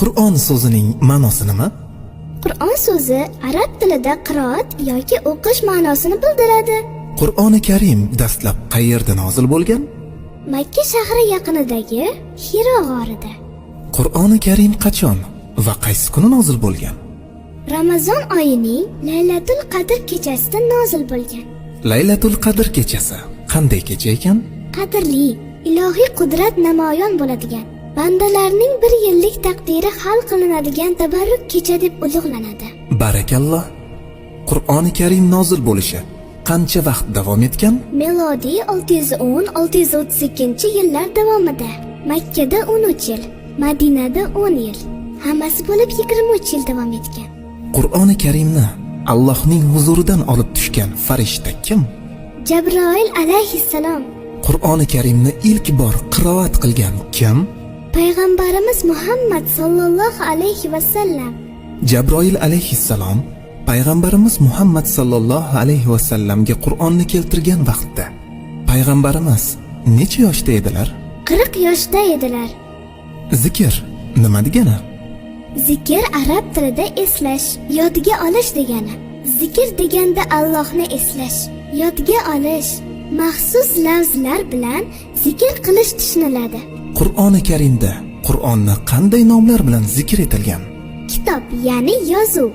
Qur'on so'zining ma'nosi nima? Qur'on so'zi arab tilida qiroat yoki o'qish ma'nosini bildiradi. Qur'oni Karim dastlab qayerda nozil bo'lgan? Makka shahri yaqinidagi Hiro g'orida. Qur'oni Karim qachon va qaysi kuni nozil bo'lgan? Ramazon oyining Laylatul Qadr kechasida nozil bo'lgan. Laylatul Qadr kechasi qanday kecha ekan? Qadrli, ilohiy qudrat namoyon bo'ladigan, bandalarning bir yillik taqdiri hal qilinadigan tabarruk kecha deb ulug'lanadi. Barakalloh. Qur'oni Karim nozil bo'lishi qancha vaqt davom etgan? Milodiy 610-632 yillar davomida Makkada 13 yil, Madinada 10 yil, hammasi bo'lib 23 yil davom etgan. Qur'oni Karimni Allohning huzuridan olib tushgan farishta kim? Jabroil alayhissalom. Qur'oni Karimni ilk bor qiroat qilgan kim? Payg'ambarimiz Muhammad sallallohu alayhi va sallam. Jabroil alayhissalom payg'ambarimiz Muhammad sallallohu alayhi va sallamga Qur'onni keltirgan vaqtda payg'ambarimiz necha yoshda edilar? 40 yoshda edilar. Zikr nima degani? Zikr arab tilida eslash, yodga olish degani. Zikr deganda Allohni eslash, yodga olish, maxsus lafzlar bilan zikr qilish tushuniladi. Qur'oni Karimda Qur'onni qanday nomlar bilan zikr etilgan? Kitob, ya'ni yozuv.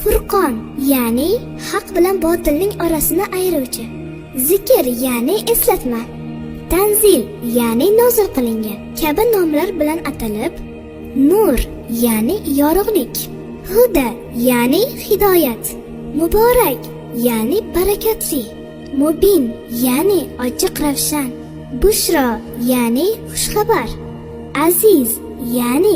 Furqon, ya'ni haq bilan botilning orasini ayiruvchi. Zikr, ya'ni eslatma. Tanzil, ya'ni nozil qilingan kabi nomlar bilan atalib, nur, ya'ni yorug'lik, huda, ya'ni hidoyat, muborak, ya'ni barakatli, mubin, ya'ni ochiq ravshan, bushro, ya'ni xushxabar, aziz, ya'ni